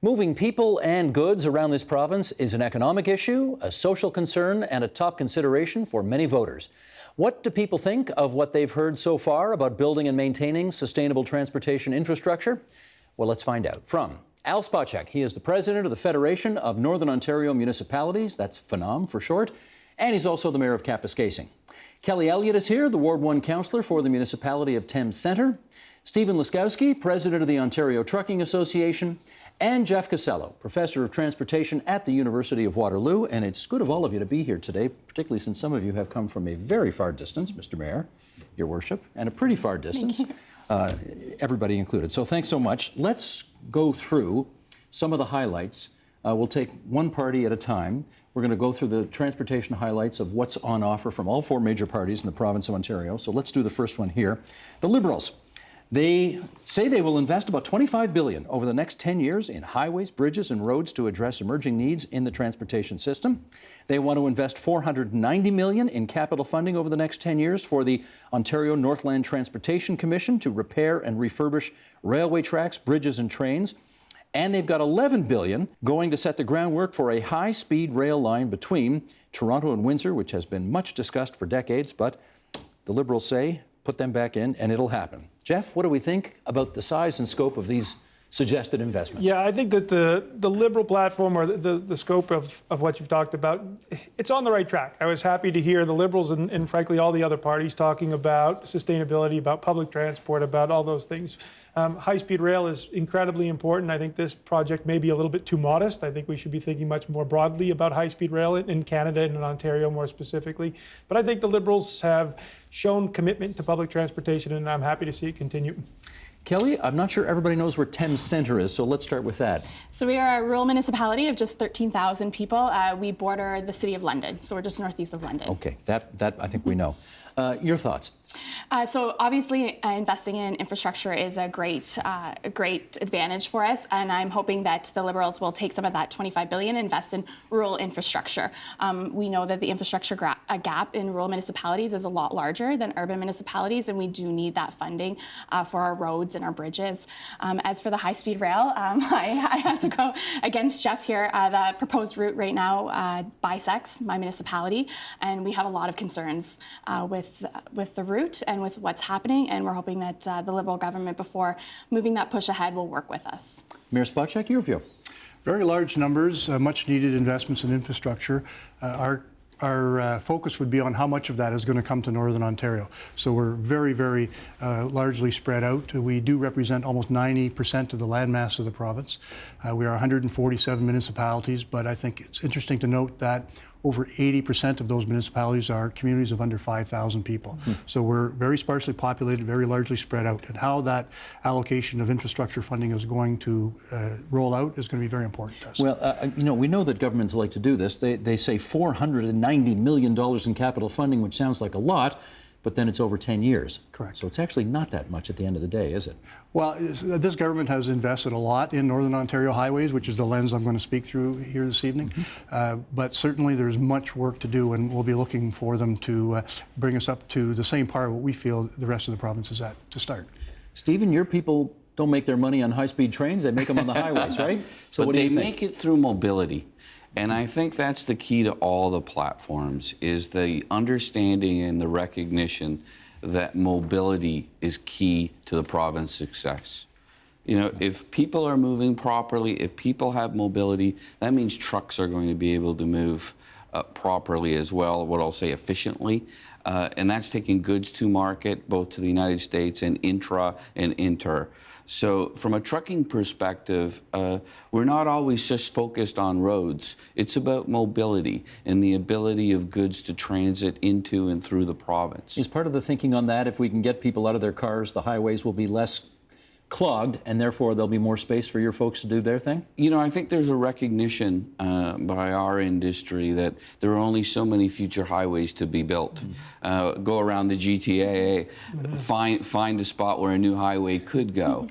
Moving people and goods around this province is an economic issue, a social concern, and a top consideration for many voters. What do people think of what they've heard so far about building and maintaining sustainable transportation infrastructure? Well, let's find out. From Al Spacek, he is the president of the Federation of Northern Ontario Municipalities, that's FNOM for short, and he's also the mayor of Kapuskasing. Kelly Elliott is here, the Ward 1 councillor for the municipality of Thames Centre. Stephen Laskowski, president of the Ontario Trucking Association, and Jeff Casello, professor of transportation at the University of Waterloo. And it's good of all of you to be here today, particularly since some of you have come from a very far distance, Mr. Mayor, Your Worship, and a pretty far distance, everybody included. So thanks so much. Let's go through some of the highlights. We'll take one party at a time. We're going to go through the transportation highlights of what's on offer from all four major parties in the province of Ontario. So let's do the first one here. The Liberals. They say they will invest about $25 billion over the next 10 years in highways, bridges, and roads to address emerging needs in the transportation system. They want to invest $490 million in capital funding over the next 10 years for the Ontario Northland Transportation Commission to repair and refurbish railway tracks, bridges, and trains. And they've got $11 billion going to set the groundwork for a high-speed rail line between Toronto and Windsor, which has been much discussed for decades, but the Liberals say put them back in and it'll happen. Jeff, what do we think about the size and scope of these suggested investments? Yeah, I think that the Liberal platform, or the scope of what you've talked about, it's on the right track. I was happy to hear the Liberals and frankly all the other parties talking about sustainability, about public transport, about all those things. High-speed rail is incredibly important. I think this project may be a little bit too modest. I think we should be thinking much more broadly about high-speed rail in Canada and in Ontario more specifically. But I think the Liberals have shown commitment to public transportation, and I'm happy to see it continue. Kelly, I'm not sure everybody knows where Thames Centre is, so let's start with that. So we are a rural municipality of just 13,000 people. We border the city of London, so we're just northeast of London. Okay, that I think we know. Your thoughts? So obviously investing in infrastructure is a great advantage for us, and I'm hoping that the Liberals will take some of that $25 billion and invest in rural infrastructure. We know that the infrastructure gap in rural municipalities is a lot larger than urban municipalities, and we do need that funding for our roads and our bridges. As for the high-speed rail, I have to go against Jeff here. The proposed route right now bisects my municipality, and we have a lot of concerns with the route and with what's happening, and we're hoping that the Liberal government, before moving that push ahead, will work with us. Mayor Spacek, your view? Very large numbers, much needed investments in infrastructure. Our focus would be on how much of that is going to come to Northern Ontario. So we're very, very largely spread out. We do represent almost 90% of the landmass of the province. We are 147 municipalities, but I think it's interesting to note that over 80% of those municipalities are communities of under 5,000 people. So we're very sparsely populated, very largely spread out. And how that allocation of infrastructure funding is going to roll out is going to be very important to us. Well, we know that governments like to do this. They say $490 million in capital funding, which sounds like a lot, but then it's over 10 years. Correct. So it's actually not that much at the end of the day, is it? Well, this government has invested a lot in Northern Ontario highways, which is the lens I'm going to speak through here this evening. But certainly there's much work to do, and we'll be looking for them to bring us up to the same par what we feel the rest of the province is at to start. Stephen, your people don't make their money on high-speed trains, they make them on the highways, right? So but what do you think? They make it through mobility. And I think that's the key to all the platforms, is the understanding and the recognition that mobility is key to the province's success. You know, if people are moving properly, if people have mobility, that means trucks are going to be able to move properly as well, what I'll say efficiently. And that's taking goods to market, both to the United States and intra and inter. So from a trucking perspective, we're not always just focused on roads. It's about mobility and the ability of goods to transit into and through the province. Is part of the thinking on that, if we can get people out of their cars, the highways will be less clogged, and therefore there'll be more space for your folks to do their thing? You know, I think there's a recognition by our industry that there are only so many future highways to be built. Go around the GTA, find a spot where a new highway could go.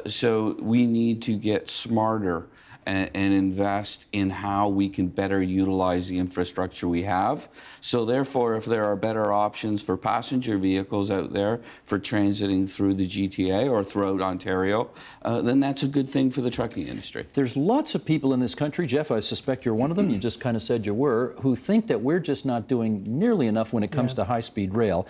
So we need to get smarter and invest in how we can better utilize the infrastructure we have. So therefore, if there are better options for passenger vehicles out there for transiting through the GTA or throughout Ontario, then that's a good thing for the trucking industry. There's lots of people in this country, Jeff, I suspect you're one of them, you just kind of said you were, who think that we're just not doing nearly enough when it comes to high-speed rail.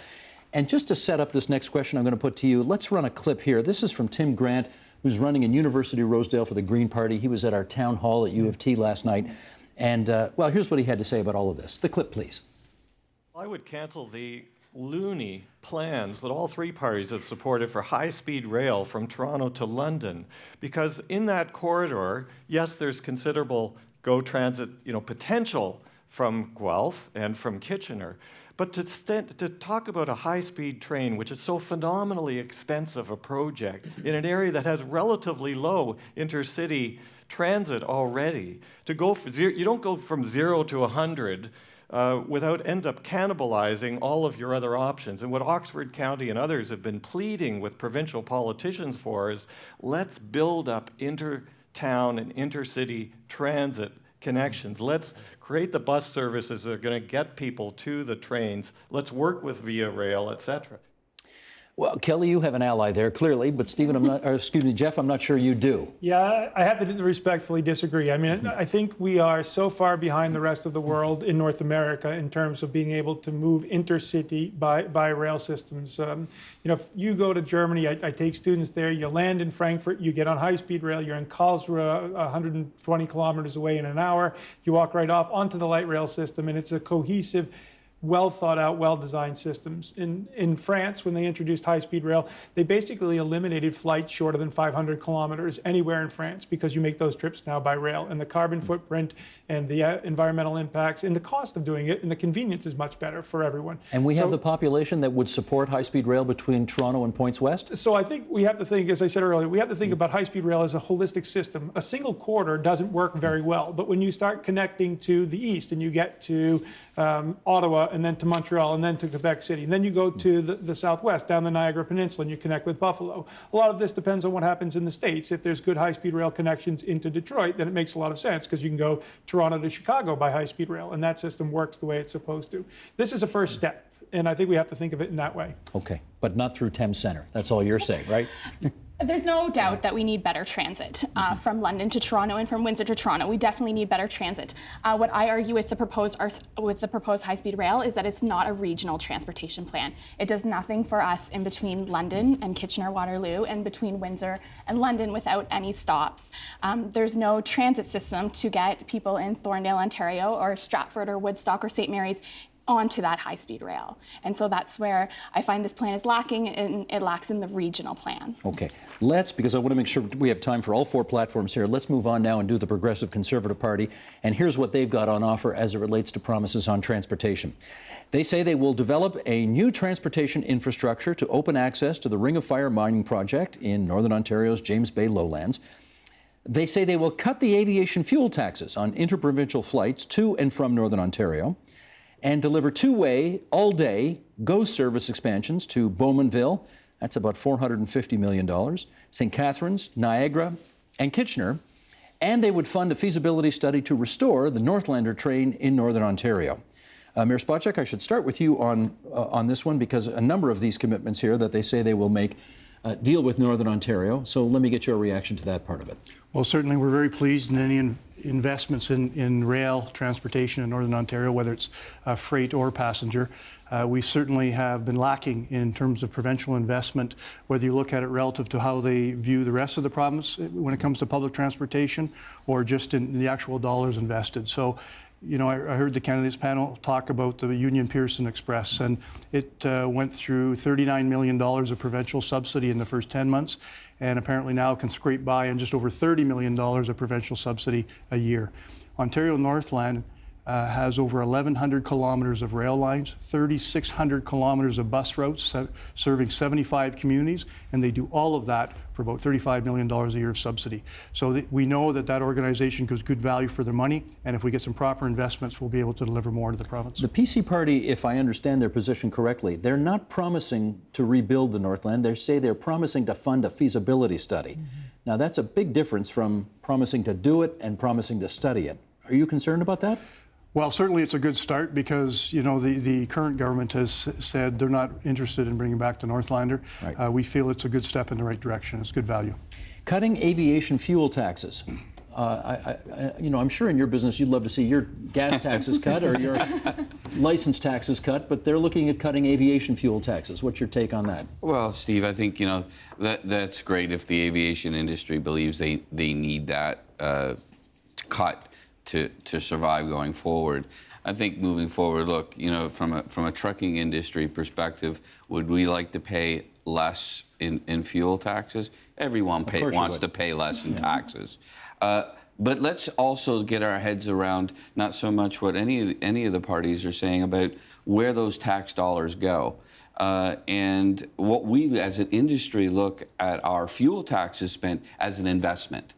And just to set up this next question I'm going to put to you, let's run a clip here. This is from Tim Grant, who's running in University of Rosedale for the Green Party. He was at our town hall at U of T last night. And, well, here's what he had to say about all of this. The clip, please. I would cancel the loony plans that all three parties have supported for high-speed rail from Toronto to London, because in that corridor, yes, there's considerable GO Transit, potential from Guelph and from Kitchener. But to talk about a high-speed train, which is so phenomenally expensive a project, in an area that has relatively low intercity transit already, to go for you don't go from 0 to 100 without end up cannibalizing all of your other options. And what Oxford County and others have been pleading with provincial politicians for is, let's build up inter-town and intercity transit connections. Let's create the bus services that are going to get people to the trains. Let's work with Via Rail, etc. Well, Kelly, you have an ally there, clearly, but Jeff, I'm not sure you do. Yeah, I have to respectfully disagree. I mean, I think we are so far behind the rest of the world in North America in terms of being able to move intercity by rail systems. If you go to Germany, I take students there, you land in Frankfurt, you get on high-speed rail, you're in Karlsruhe, 120 kilometers away in an hour, you walk right off onto the light rail system, and it's a cohesive, well thought out, well designed systems. In France, when they introduced high-speed rail, they basically eliminated flights shorter than 500 kilometers anywhere in France, because you make those trips now by rail, and the carbon footprint and the environmental impacts and the cost of doing it and the convenience is much better for everyone. And we have the population that would support high-speed rail between Toronto and Points West? So I think we have to think, as I said earlier, we have to think about high-speed rail as a holistic system. A single corridor doesn't work very well, but when you start connecting to the east and you get to Ottawa and then to Montreal and then to Quebec City, and then you go to the southwest, down the Niagara Peninsula, and you connect with Buffalo. A lot of this depends on what happens in the States. If there's good high-speed rail connections into Detroit, then it makes a lot of sense, because you can go Toronto to Chicago by high-speed rail, and that system works the way it's supposed to. This is a first step, and I think we have to think of it in that way. Okay, but not through Thames Centre. That's all you're saying, right? There's no doubt that we need better transit from London to Toronto and from Windsor to Toronto. We definitely need better transit. What I argue with the proposed high-speed rail is that it's not a regional transportation plan. It does nothing for us in between London and Kitchener-Waterloo and between Windsor and London without any stops. There's no transit system to get people in Thorndale, Ontario, or Stratford or Woodstock or St. Mary's onto that high-speed rail. And so that's where I find this plan is lacking, and it lacks in the regional plan. Okay, because I want to make sure we have time for all four platforms here, let's move on now and do the Progressive Conservative Party. And here's what they've got on offer as it relates to promises on transportation. They say they will develop a new transportation infrastructure to open access to the Ring of Fire mining project in Northern Ontario's James Bay lowlands. They say they will cut the aviation fuel taxes on interprovincial flights to and from Northern Ontario, and deliver two-way, all-day GO service expansions to Bowmanville. That's about $450 million. St. Catharines, Niagara, and Kitchener. And they would fund a feasibility study to restore the Northlander train in Northern Ontario. Mayor Spacek, I should start with you on this one, because a number of these commitments here that they say they will make deal with Northern Ontario. So let me get your reaction to that part of it. Well, certainly we're very pleased in any investments in rail transportation in Northern Ontario, whether it's freight or passenger. We certainly have been lacking in terms of provincial investment, whether you look at it relative to how they view the rest of the province when it comes to public transportation, or just in the actual dollars invested. So, I heard the candidates panel talk about the Union Pearson Express, and it went through $39 million of provincial subsidy in the first 10 months, and apparently now can scrape by on just over $30 million of provincial subsidy a year. Ontario Northland has over 1,100 kilometers of rail lines, 3,600 kilometers of bus routes serving 75 communities, and they do all of that for about $35 million a year of subsidy. So we know that that organization gives good value for their money, and if we get some proper investments, we'll be able to deliver more to the province. The PC party, if I understand their position correctly, they're not promising to rebuild the Northland. They say they're promising to fund a feasibility study. Mm-hmm. Now, that's a big difference from promising to do it and promising to study it. Are you concerned about that? Well, certainly it's a good start because, you know, the current government has said they're not interested in bringing back the Northlander. Right. We feel it's a good step in the right direction. It's good value. Cutting aviation fuel taxes. You know, I'm sure in your business you'd love to see your gas taxes cut or your license taxes cut, but they're looking at cutting aviation fuel taxes. What's your take on that? Well, Steve, I think, you know, that's great if the aviation industry believes they need that to cut to survive going forward. I think moving forward, look, you know, from a trucking industry perspective, would we like to pay less in fuel taxes? Everyone wants to pay less in taxes. But let's also get our heads around not so much what any of the parties are saying about where those tax dollars go. And what we as an industry look at our fuel taxes spent as an investment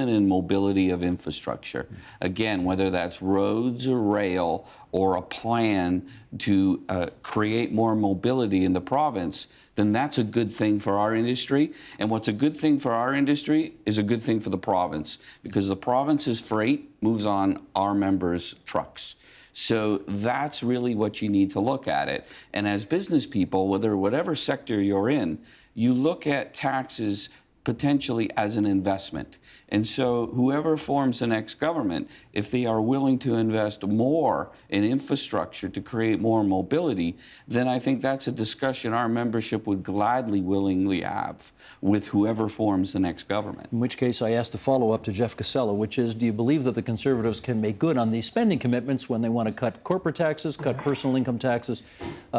in mobility of infrastructure. Again, whether that's roads or rail or a plan to create more mobility in the province, then that's a good thing for our industry. And what's a good thing for our industry is a good thing for the province, because the province's freight moves on our members' trucks. So that's really what you need to look at it. And as business people, whatever sector you're in, you look at taxes potentially as an investment. And so whoever forms the next government, if they are willing to invest more in infrastructure to create more mobility, then I think that's a discussion our membership would gladly, willingly have with whoever forms the next government. In which case I asked the follow-up to Jeff Casella, which is, do you believe that the Conservatives can make good on these spending commitments when they want to cut corporate taxes, cut personal income taxes,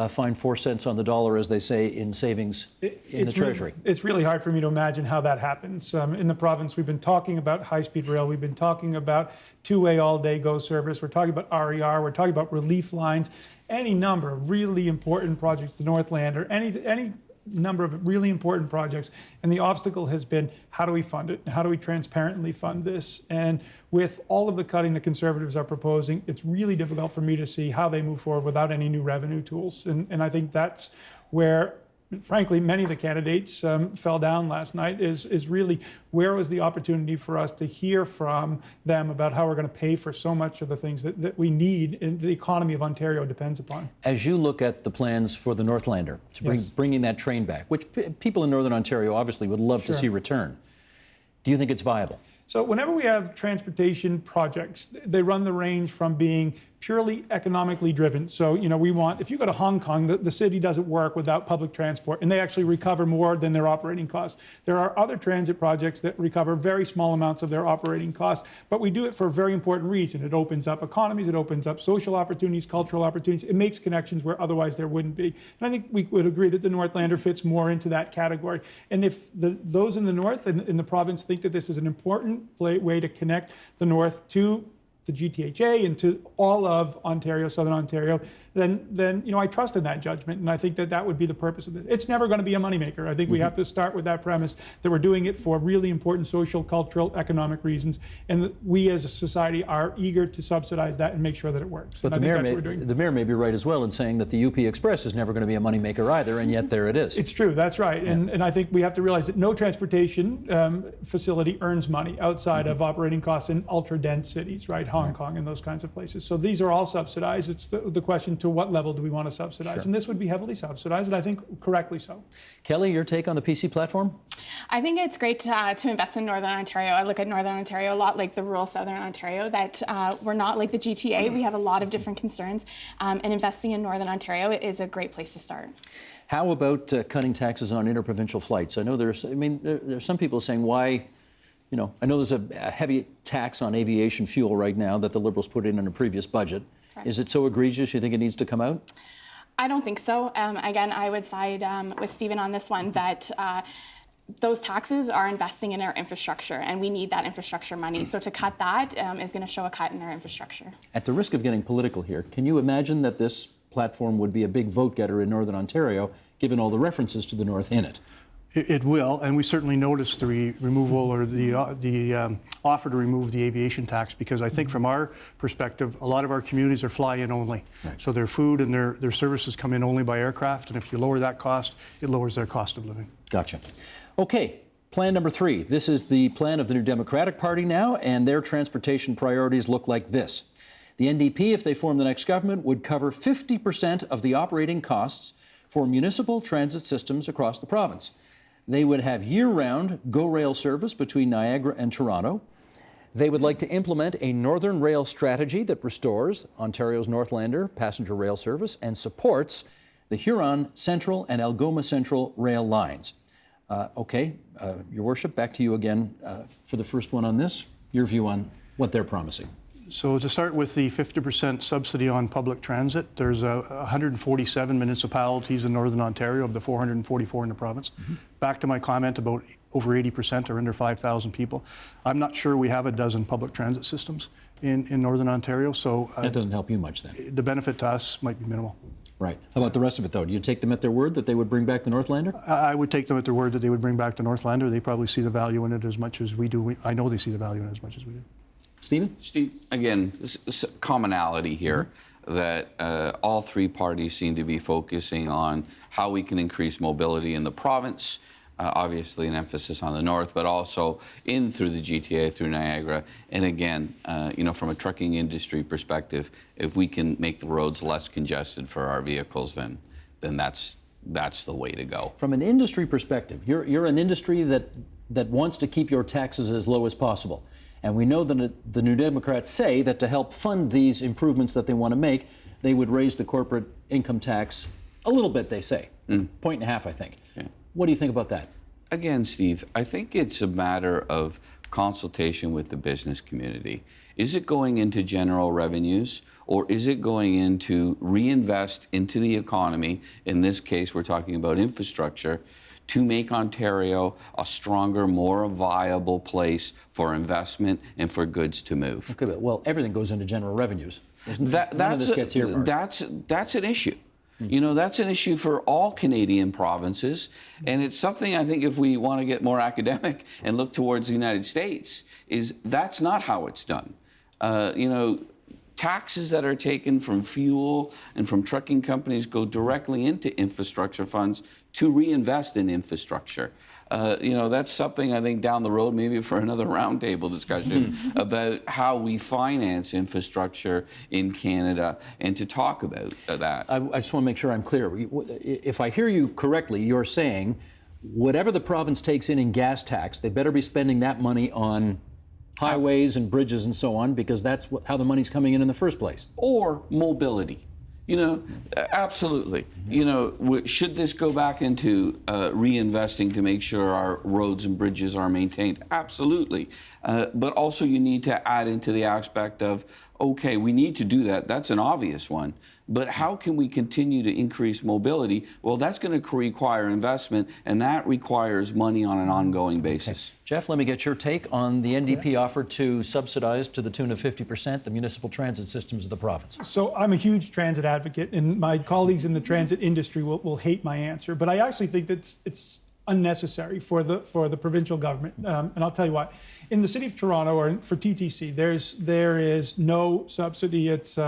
find 4 cents on the dollar, as they say, in savings in the Treasury? It's really hard for me to imagine how that happens. In the province, we've been talking about high-speed rail. We've been talking about two-way all-day GO service. We're talking about RER. We're talking about relief lines. Any number of really important projects, the Northland, or any number of really important projects. And the obstacle has been, how do we fund it? How do we transparently fund this? And with all of the cutting the Conservatives are proposing, it's really difficult for me to see how they move forward without any new revenue tools. And I think that's where, frankly, many of the candidates fell down last night, is really where was the opportunity for us to hear from them about how we're going to pay for so much of the things that we need and the economy of Ontario depends upon. As you look at the plans for the Northlander, to bringing that train back, which people in Northern Ontario obviously would love to see return, do you think it's viable? So whenever we have transportation projects, they run the range from being purely economically driven. So, you know, we want, if you go to Hong Kong, the city doesn't work without public transport, and they actually recover more than their operating costs. There are other transit projects that recover very small amounts of their operating costs, but we do it for a very important reason. It opens up economies, it opens up social opportunities, cultural opportunities, it makes connections where otherwise there wouldn't be. And I think we would agree that the Northlander fits more into that category. And if those in the north and in the province think that this is an important way to connect the north to the GTHA and to all of Ontario, Southern Ontario, then you know, I trust in that judgment, and I think that would be the purpose of it. It's never going to be a moneymaker. I think we have to start with that premise that we're doing it for really important social, cultural, economic reasons, and that we as a society are eager to subsidize that and make sure that it works. But the mayor may be right as well in saying that the UP Express is never going to be a moneymaker either, and yet there it is. It's true, that's right. Yeah. And I think we have to realize that no transportation facility earns money outside of operating costs in ultra-dense cities, right? Hong Kong and those kinds of places. So these are all subsidized. It's the question, to what level do we want to subsidize? And this would be heavily subsidized, and I think correctly so. Kelly, your take on the PC platform? I think it's great to invest in Northern Ontario. I look at Northern Ontario a lot like the rural Southern Ontario, that we're not like the GTA. We have a lot of different concerns, and investing in Northern Ontario is a great place to start. How about cutting taxes on interprovincial flights? I know there's some people saying why. You know, I know there's a heavy tax on aviation fuel right now that the Liberals put in a previous budget. Right. Is it so egregious you think it needs to come out? I don't think so. Again, I would side with Stephen on this one, that those taxes are investing in our infrastructure, and we need that infrastructure money. So to cut that is going to show a cut in our infrastructure. At the risk of getting political here, can you imagine that this platform would be a big vote getter in Northern Ontario, given all the references to the North in it? It will, and we certainly noticed the removal or the offer to remove the aviation tax, because I think from our perspective, a lot of our communities are fly-in only. Right. So their food and their services come in only by aircraft, and if you lower that cost, it lowers their cost of living. Gotcha. Okay, plan number 3. This is the plan of the New Democratic Party now, and their transportation priorities look like this. The NDP, if they form the next government, would cover 50% of the operating costs for municipal transit systems across the province. They would have year-round GO Rail service between Niagara and Toronto. They would like to implement a Northern Rail strategy that restores Ontario's Northlander passenger rail service and supports the Huron Central and Algoma Central rail lines. Your Worship, back to you again for the first one on this. Your view on what they're promising. So to start with the 50% subsidy on public transit, there's 147 municipalities in Northern Ontario of the 444 in the province. Back to my comment about over 80% are under 5,000 people. I'm not sure we have a dozen public transit systems in Northern Ontario, so That doesn't help you much then. the benefit to us might be minimal. Right. How about the rest of it, though? Do you take them at their word that they would bring back the Northlander? I would take them at their word that they would bring back the Northlander. They probably see the value in it as much as we do. I know they see the value in it as much as we do. Stephen? Steve, again, this commonality here that all 3 parties seem to be focusing on how we can increase mobility in the province, obviously an emphasis on the north, but also in through the GTA, through Niagara. And again, from a trucking industry perspective, if we can make the roads less congested for our vehicles, then that's the way to go. From an industry perspective, you're an industry that wants to keep your taxes as low as possible. And we know that the New Democrats say that to help fund these improvements that they want to make, they would raise the corporate income tax a little bit, they say. 1.5, I think. Yeah. What do you think about that? Again, Steve, I think it's a matter of consultation with the business community. Is it going into general revenues, or is it going into reinvest into the economy? In this case, we're talking about infrastructure, to make Ontario a stronger, more viable place for investment and for goods to move. Okay, but, well, everything goes into general revenues. None of this gets earmarked. That's an issue. That's an issue for all Canadian provinces, and it's something I think if we want to get more academic and look towards the United States, is that's not how it's done. Taxes that are taken from fuel and from trucking companies go directly into infrastructure funds to reinvest in infrastructure. That's something I think down the road, maybe for another roundtable discussion about how we finance infrastructure in Canada, and to talk about that. I just want to make sure I'm clear. If I hear you correctly, you're saying whatever the province takes in gas tax, they better be spending that money on highways and bridges and so on, because that's how the money's coming in the first place. Or mobility. Absolutely. Should this go back into reinvesting to make sure our roads and bridges are maintained? Absolutely. But also you need to add into the aspect of, okay, we need to do that. That's an obvious one. But how can we continue to increase mobility? Well, that's going to require investment, and that requires money on an ongoing basis. Okay. Jeff, let me get your take on the NDP offer to subsidize to the tune of 50% the municipal transit systems of the province. So I'm a huge transit advocate, and my colleagues in the transit industry will hate my answer, but I actually think that it's unnecessary for the provincial government, and I'll tell you why. In the City of Toronto, or for TTC, there is no subsidy. It's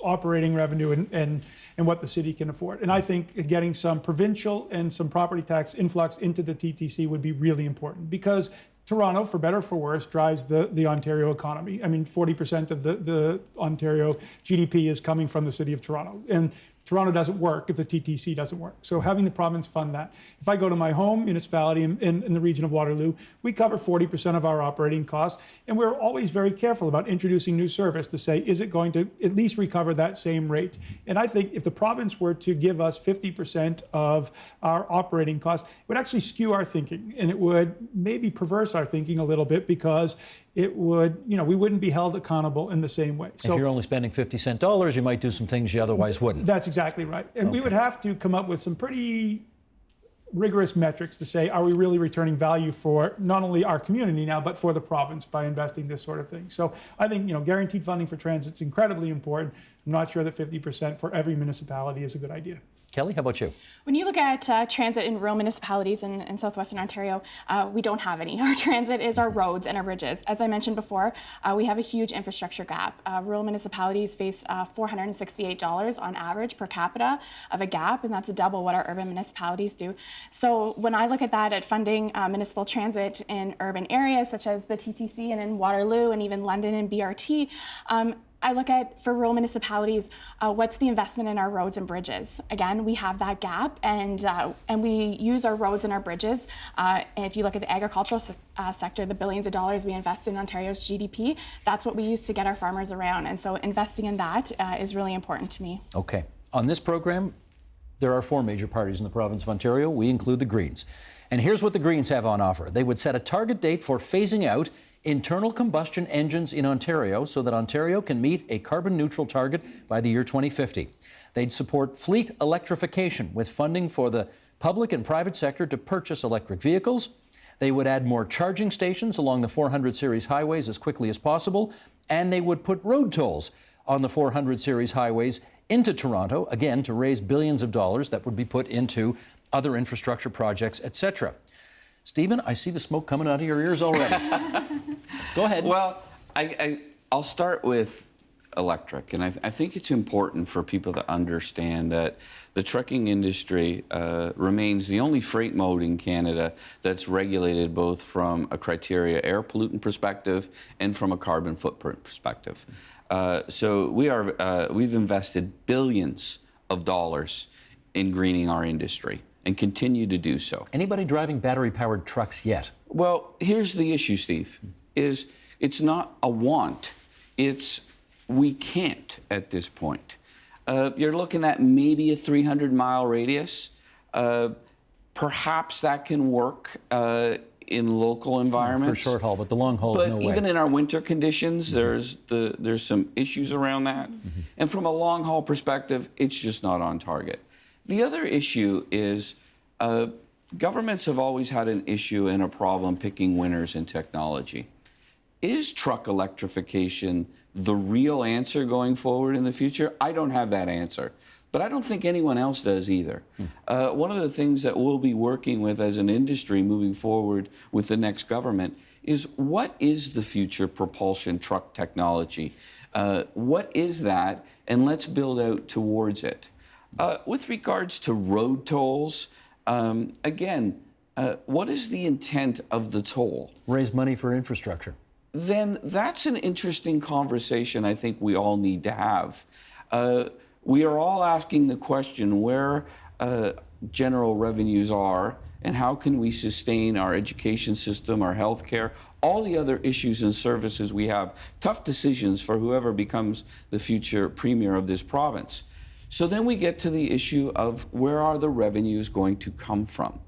operating revenue and what the city can afford. And I think getting some provincial and some property tax influx into the TTC would be really important, because Toronto, for better or for worse, drives the Ontario economy. I mean, 40% of the Ontario GDP is coming from the City of Toronto. And Toronto doesn't work if the TTC doesn't work. So having the province fund that. If I go to my home municipality in the region of Waterloo, we cover 40% of our operating costs. And we're always very careful about introducing new service to say, is it going to at least recover that same rate? And I think if the province were to give us 50% of our operating costs, it would actually skew our thinking. And it would maybe perverse our thinking a little bit, because it would, we wouldn't be held accountable in the same way. So if you're only spending 50-cent dollars, you might do some things you otherwise wouldn't. That's exactly right. And we would have to come up with some pretty rigorous metrics to say, are we really returning value for not only our community now, but for the province by investing this sort of thing? So I think, guaranteed funding for transit is incredibly important. I'm not sure that 50% for every municipality is a good idea. Kelly, how about you? When you look at transit in rural municipalities in southwestern Ontario, we don't have any. Our transit is our roads and our bridges. As I mentioned before, we have a huge infrastructure gap. Rural municipalities face $468 on average per capita of a gap, and that's double what our urban municipalities do. So when I look at that, at funding municipal transit in urban areas such as the TTC and in Waterloo and even London and BRT, I look at, for rural municipalities, what's the investment in our roads and bridges? Again, we have that gap, and we use our roads and our bridges. If you look at the agricultural sector, the billions of dollars we invest in Ontario's GDP, that's what we use to get our farmers around. And so investing in that is really important to me. Okay. On this program, there are 4 major parties in the province of Ontario. We include the Greens. And here's what the Greens have on offer. They would set a target date for phasing out internal combustion engines in Ontario so that Ontario can meet a carbon neutral target by the year 2050. They'd support fleet electrification with funding for the public and private sector to purchase electric vehicles. They would add more charging stations along the 400 series highways as quickly as possible, and they would put road tolls on the 400 series highways into Toronto, again, to raise billions of dollars that would be put into other infrastructure projects, etc. Stephen, I see the smoke coming out of your ears already. Go ahead. Well, I'll start with electric, and I think it's important for people to understand that the trucking industry remains the only freight mode in Canada that's regulated both from a criteria air pollutant perspective and from a carbon footprint perspective. So we've invested billions of dollars in greening our industry and continue to do so. Anybody driving battery-powered trucks yet? Well, here's the issue, Steve, is it's not a want, it's we can't at this point. You're looking at maybe a 300-mile radius. Perhaps that can work in local environments. For short haul, but the long haul is no way. But even in our winter conditions, there's some issues around that. And from a long haul perspective, it's just not on target. The other issue is governments have always had an issue and a problem picking winners in technology. Is truck electrification the real answer going forward in the future? I don't have that answer, but I don't think anyone else does either. One of the things that we'll be working with as an industry moving forward with the next government is, what is the future propulsion truck technology? What is that? And let's build out towards it. With regards to road tolls, again, what is the intent of the toll? Raise money for infrastructure. Then that's an interesting conversation I think we all need to have. We are all asking the question where general revenues are and how can we sustain our education system, our healthcare, all the other issues and services we have. Tough decisions for whoever becomes the future premier of this province. So then we get to the issue of where are the revenues going to come from?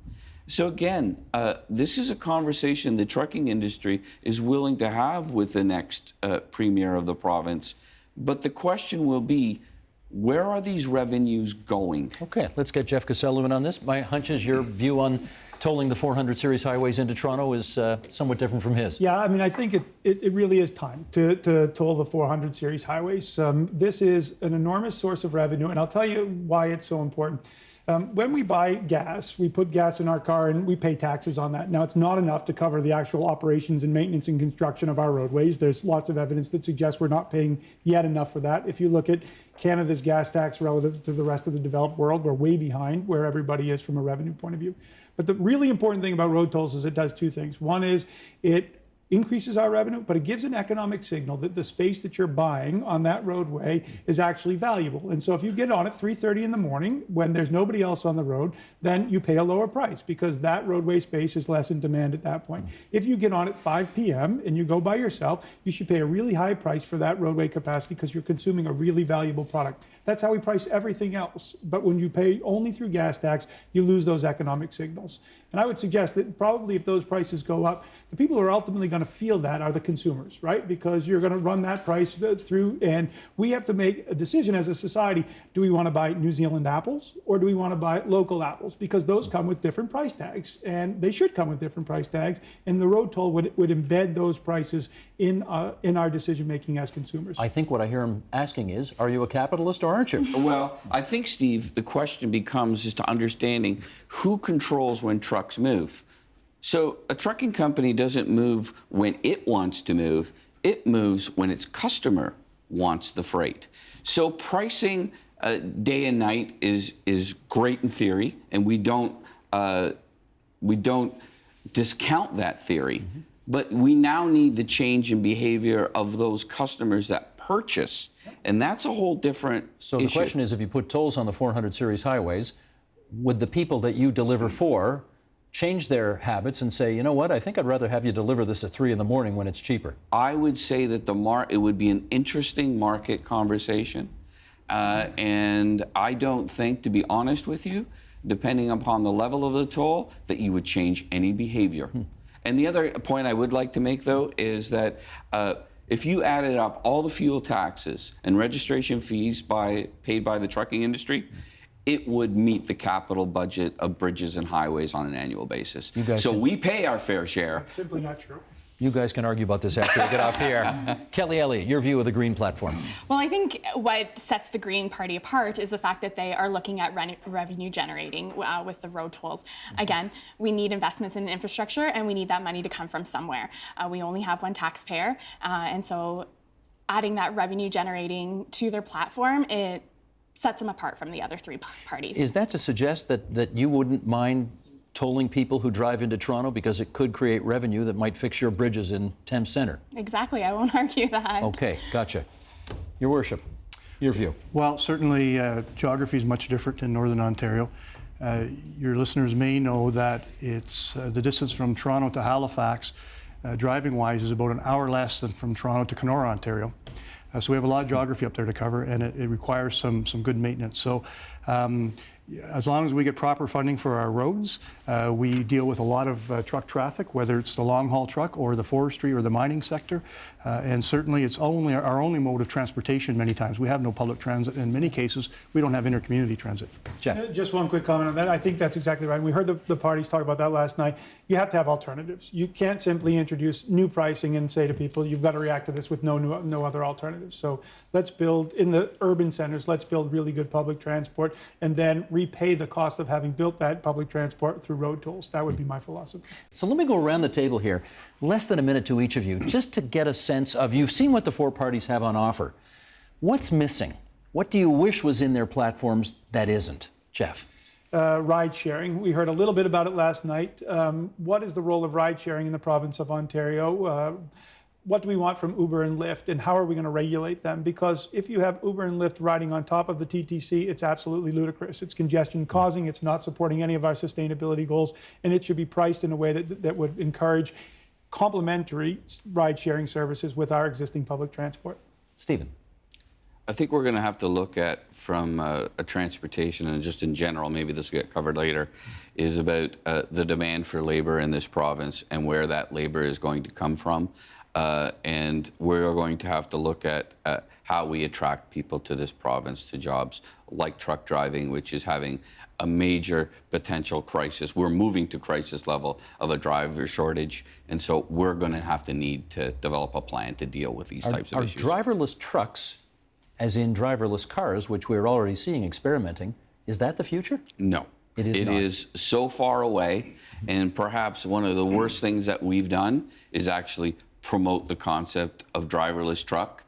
So again, this is a conversation the trucking industry is willing to have with the next premier of the province. But the question will be, where are these revenues going? Okay, let's get Jeff Casello in on this. My hunch is your view on tolling the 400 series highways into Toronto is somewhat different from his. Yeah, I mean, I think it really is time to toll the 400 series highways. This is an enormous source of revenue, and I'll tell you why it's so important. When we buy gas, we put gas in our car and we pay taxes on that. Now, it's not enough to cover the actual operations and maintenance and construction of our roadways. There's lots of evidence that suggests we're not paying yet enough for that. If you look at Canada's gas tax relative to the rest of the developed world, we're way behind where everybody is from a revenue point of view. But the really important thing about road tolls is it does two things. One is it increases our revenue, but it gives an economic signal that the space that you're buying on that roadway is actually valuable. And so if you get on at 3:30 in the morning when there's nobody else on the road, then you pay a lower price because that roadway space is less in demand at that point. If you get on at 5 p.m. and you go by yourself, you should pay a really high price for that roadway capacity because you're consuming a really valuable product. That's how we price everything else. But when you pay only through gas tax, you lose those economic signals. And I would suggest that probably if those prices go up, the people who are ultimately going going to feel that are the consumers, right? Because you're going to run that price through, and we have to make a decision as a society. Do we want to buy New Zealand apples or do we want to buy local apples? Because those come with different price tags, and they should come with different price tags, and the road toll would embed those prices in our decision making as consumers. I think what I hear him asking is, are you a capitalist or aren't you? Well, I think, Steve, the question becomes just to understanding who controls when trucks move. So a trucking company doesn't move when it wants to move. It moves when its customer wants the freight. So pricing day and night is great in theory, and we don't discount that theory. Mm-hmm. But we now need the change in behavior of those customers that purchase, and that's a whole different So the issue. question is, if you put tolls on the 400 series highways, would the people that you deliver for change their habits and say, you know what, I think I'd rather have you deliver this at 3 in the morning when it's cheaper? I would say that it would be an interesting market conversation. And I don't think, to be honest with you, depending upon the level of the toll, that you would change any behavior. And the other point I would like to make, though, is that if you added up all the fuel taxes and registration fees paid by the trucking industry, it would meet the capital budget of bridges and highways on an annual basis. So we pay our fair share. That's simply not true. You guys can argue about this after we get off the air. Kelly Elliott, your view of the Green Platform. Well, I think what sets the Green Party apart is the fact that they are looking at revenue generating with the road tolls. Again, we need investments in infrastructure, and we need that money to come from somewhere. We only have one taxpayer, and so adding that revenue generating to their platform, it sets them apart from the other three parties. Is that to suggest that you wouldn't mind tolling people who drive into Toronto because it could create revenue that might fix your bridges in Thames Centre? Exactly, I won't argue that. Okay, gotcha. Your worship, your view. Well, certainly geography is much different in Northern Ontario. Your listeners may know that it's the distance from Toronto to Halifax, driving-wise, is about an hour less than from Toronto to Kenora, Ontario. So we have a lot of geography up there to cover, and it requires some good maintenance. So as long as we get proper funding for our roads, we deal with a lot of truck traffic, whether it's the long-haul truck or the forestry or the mining sector. And certainly it's our only mode of transportation many times. We have no public transit. In many cases, we don't have intercommunity transit. Jeff. Just one quick comment on that. I think that's exactly right. We heard the parties talk about that last night. You have to have alternatives. You can't simply introduce new pricing and say to people, you've got to react to this with no other alternatives. So let's build, in the urban centers, let's build really good public transport and then repay the cost of having built that public transport through road tolls. That would be my philosophy. So let me go around the table here, less than a minute to each of you, just to get a sense of, you've seen what the four parties have on offer. What's missing? What do you wish was in their platforms that isn't? Jeff. Ride sharing. We heard a little bit about it last night. What is the role of ride sharing in the province of Ontario? What do we want from Uber and Lyft, and how are we going to regulate them? Because if you have Uber and Lyft riding on top of the TTC, it's absolutely ludicrous. It's congestion causing, it's not supporting any of our sustainability goals, and it should be priced in a way that would encourage complementary ride sharing services with our existing public transport. Stephen. I think we're going to have to look at, from a transportation and just in general, maybe this will get covered later, is about the demand for labor in this province and where that labor is going to come from. And we're going to have to look at how we attract people to this province to jobs like truck driving, which is having a major potential crisis. We're moving to crisis level of a driver shortage, and so we're going to need to develop a plan to deal with these types of issues. Are driverless trucks, as in driverless cars, which we're already seeing experimenting, is that the future? No. It is not. It is so far away, and perhaps one of the worst things that we've done is actually promote the concept of driverless truck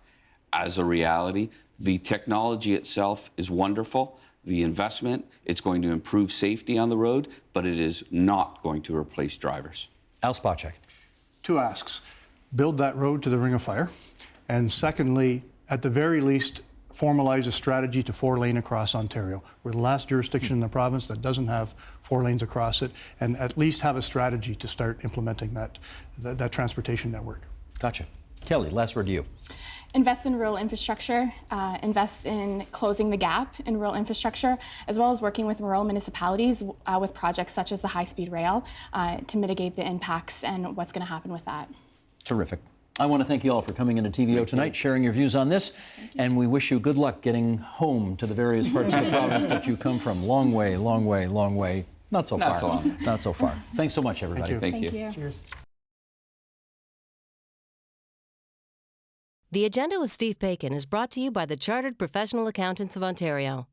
as a reality. The technology itself is wonderful. The investment, it's going to improve safety on the road, but it is not going to replace drivers. Al Spacek. Two asks. Build that road to the Ring of Fire. And secondly, at the very least, formalize a strategy to 4-lane across Ontario. We're the last jurisdiction in the province that doesn't have 4 lanes across it, and at least have a strategy to start implementing that transportation network. Gotcha. Kelly, last word to you. Invest in rural infrastructure, invest in closing the gap in rural infrastructure, as well as working with rural municipalities with projects such as the high-speed rail to mitigate the impacts and what's going to happen with that. Terrific. I want to thank you all for coming into TVO tonight, sharing your views on this, and we wish you good luck getting home to the various parts of the province that you come from. Long way, long way, long way. Not so far. Not so long. Not so far. Thanks so much, everybody. Thank you. Cheers. The Agenda with Steve Paikin is brought to you by the Chartered Professional Accountants of Ontario,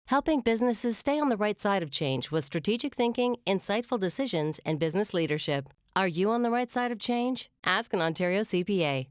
helping businesses stay on the right side of change with strategic thinking, insightful decisions, and business leadership. Are you on the right side of change? Ask an Ontario CPA.